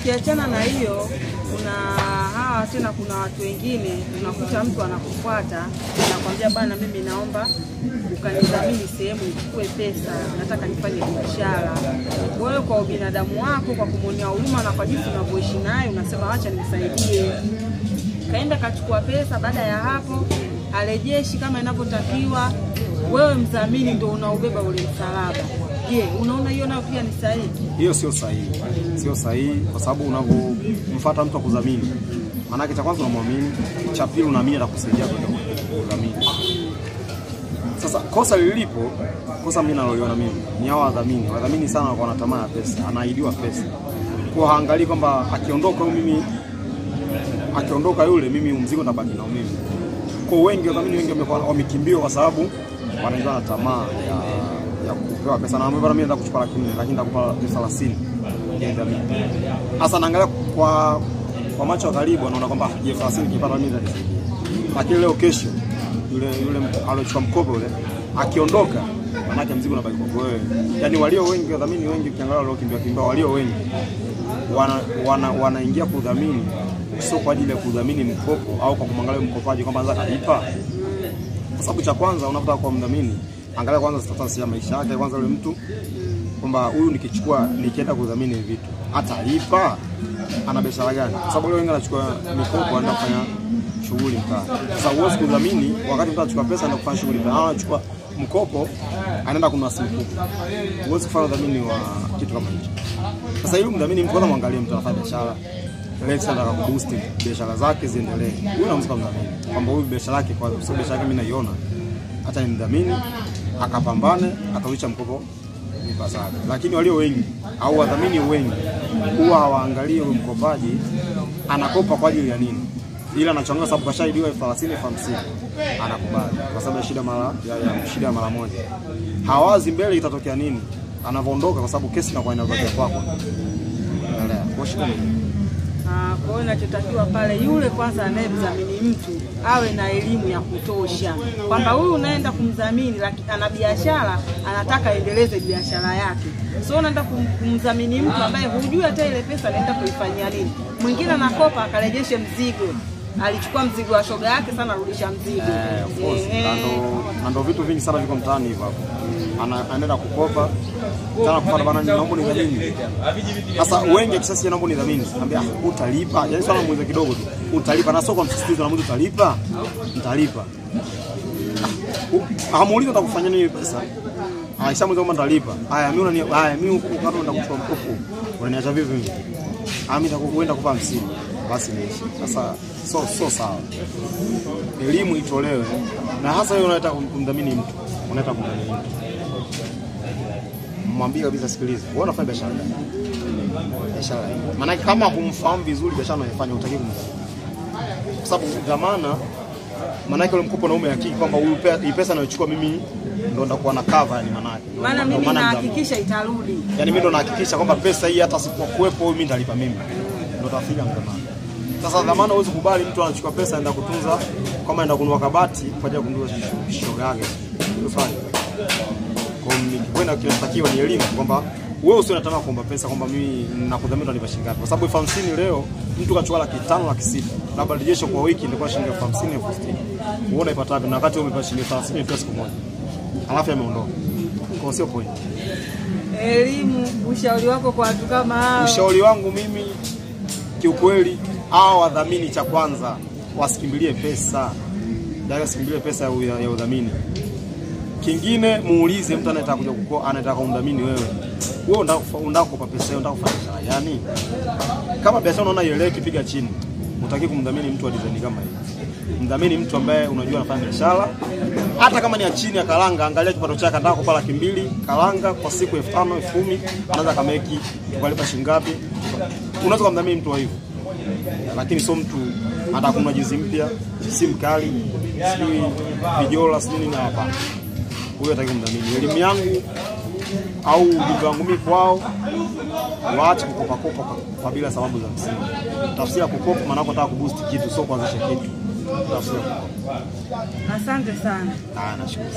Kiachana na hiyo, kuna watu wengine unakuta mtu anakufuata anakuambia bana, mimi naomba ukanidhamini sehemu nichukue pesa, nataka nifanye biashara. Wewe kwa ubinadamu wako, kwa kumwonea huruma na kwa jinsi unavyoishi naye, unasema acha nimsaidie. Kaenda kachukua pesa, baada ya hapo arejeshi kama inavyotakiwa. Wewe mdhamini ndio unaubeba ule msalaba. Je, unaona hiyo nayo pia ni sahihi? Hiyo sio sahihi. Sio sahihi kwa sababu unapomfuata mtu akudhamini, maana yake cha kwanza unamwamini, cha pili unaamini atakusaidia kwenda kudhamini. Sasa kosa mimi naloliona mimi ni hao wadhamini sana kwa wanatamaa ya pesa, anaidiwa pesa. Kwa haangalii kwamba akiondoka yule mimi mzigo utabaki na mimi. Kwa wengi wadhamini wamekimbia kwa sababu wanaingia na tamaa ya kupewa pesa, na mimi naenda kuchukua laki 4 lakini nitakupa 30 ya dhamini. Sasa naangalia kwa macho ya karibu, anaona kwamba 30 nikipata mimi nitasaidia. Lakini leo kesho yule alochukua mkopo yule akiondoka, maana mzigo unabaki kwa wewe. Yaani walio wengi wadhamini wengi ukiangalia walio kimbia walio wengi wanaingia kudhamini sio kwa ajili ya kudhamini mkopo au kwa kumwangalia mkopaji kwamba anaweza kalipa. Kwa sababu cha kwanza unapotaka kwa mdhamini, angalia kwanza status ya maisha yake kwanza yule mtu, kwamba huyu nikienda kudhamini vitu atalipa, ana biashara gani? Kwa sababu leo wengi anachukua mikopo anaenda kufanya shughuli mtaani. Sasa huwezi kudhamini wakati mtu anachukua pesa anaenda kufanya shughuli mtaani, anachukua mkopo anaenda kununua simu kubwa. Huwezi kufanya udhamini wa kitu kama hicho. Sasa ili mdhamini mtu kwanza muangalie mtu anafanya biashara, let's say anataka kuboost biashara zake ziendelee. Huyu anamsika mdhamini kwamba huyu biashara yake kwa sababu biashara yake mimi naiona, hata ni mdhamini akapambane akarudisha mkopo ipasavyo. Lakini walio wengi au wadhamini wengi huwa hawaangalie huyo mkopaji anakopa kwa ajili ya nini, ila anachanga sababu kashaidiwa 30,000 50 anakubali kwa sababu shida mara moja. Hawazi mbele itatokea nini anavyoondoka, kwa sababu kesi inakuwa inabaki kwako. Unaelewa? Kwa shida kwa hiyo inachotakiwa pale, yule kwanza anayemdhamini mtu awe na elimu ya kutosha kwamba huyu unaenda kumdhamini lakini ana biashara, anataka endeleze biashara yake. So unaenda kumdhamini mtu ambaye hujui hata ile pesa anaenda kuifanyia nini. Mwingine anakopa akarejeshe mzigo, alichukua mzigo wa shoga yake sana, arudisha mzigo. Of course. Ndio vitu vingi sana viko mtaani hivyo hapo. Anaenda kukopa tena kupata bana, naomba nidhamini. Sasa wengi kisasi naomba nidhamini, anambia utalipa. Yaani sana mwezi kidogo tu utalipa, na sio kwa msisitizo, na mwezi utalipa, nitalipa. Hamuuliza utakufanya nini pesa. Aisha mwezi kama nitalipa. Mimi kama nataka kuchukua mkopo, unaniacha vipi mimi? Mimi nitakwenda kupa 50. Basi niishi. Sasa so sawa. Elimu itolewe, na hasa wewe unataka kumdhamini mtu, mwambie kabisa, sikiliza, wewe unafanya biashara gani? Biashara hii. Maana kama humfahamu vizuri biashara unayofanya utaki kumdhamini. Kwa sababu dhamana, maana yake ule mkopo na hakiki kwamba huyu pesa anayochukua mimi ndio ndakuwa na cover, yani maana yake. Maana mimi nahakikisha itarudi. Yaani mimi ndo nahakikisha kwamba pesa hii hata sipokuepo mimi nitalipa mimi. Ndio tafika dhamana. Sasa dhamana huwezi kubali mtu anachukua pesa aenda kutunza kama aenda kununua kabati kwa ajili ya kununua shoga yake. Usifanye. Kwa mimi kwenda kinachotakiwa ni elimu kwamba wewe usio unataka kuomba pesa kwamba mimi nakudhamini utanipa shilingi ngapi. Kwa sababu 50,000 leo mtu kachukua 500,000 600,000. Labda rejesho kwa wiki ndio shilingi 50,000 60,000. Uone ipata wapi na wakati wewe umepata shilingi 30,000 kwa siku moja. Alafu ameondoka. Kwa sio point. Elimu, ushauri wako kwa watu kama hao? Ushauri wangu mimi kiukweli, hao wadhamini cha kwanza wasikimbilie pesa. Ndio wasikimbilie pesa ya udhamini. Kingine muulize mtu anataka kuja anataka kumdhamini wewe. Wewe unataka kukopa pesa, unataka kufanya biashara gani? Kama biashara unaona ieleweki, piga chini. Utaki kumdhamini mtu wa design kama hii. Mdhamini mtu ambaye unajua anafanya biashara. Hata kama ni ya chini ya karanga, angalia kipato chake, anataka kukopa 200,000 karanga kwa siku 5,000 10,000, anaweza kameki tukalipa shilingi ngapi? Unaweza kumdhamini mtu wa hivyo. Lakini sio mtu anataka kununua jinsi mpya, simu kali, sijui vijola, sijui nini, hapana. Huyo hataki kumdhamini. Elimu yangu au ujumbe wangu mimi kwao, waache kukopa kwa bila sababu za msingi. Tafsiri ya kukopa maana unataka kuboost kitu, sio kuanzisha kitu. Tafsiri. Asante sana. Nashukuru.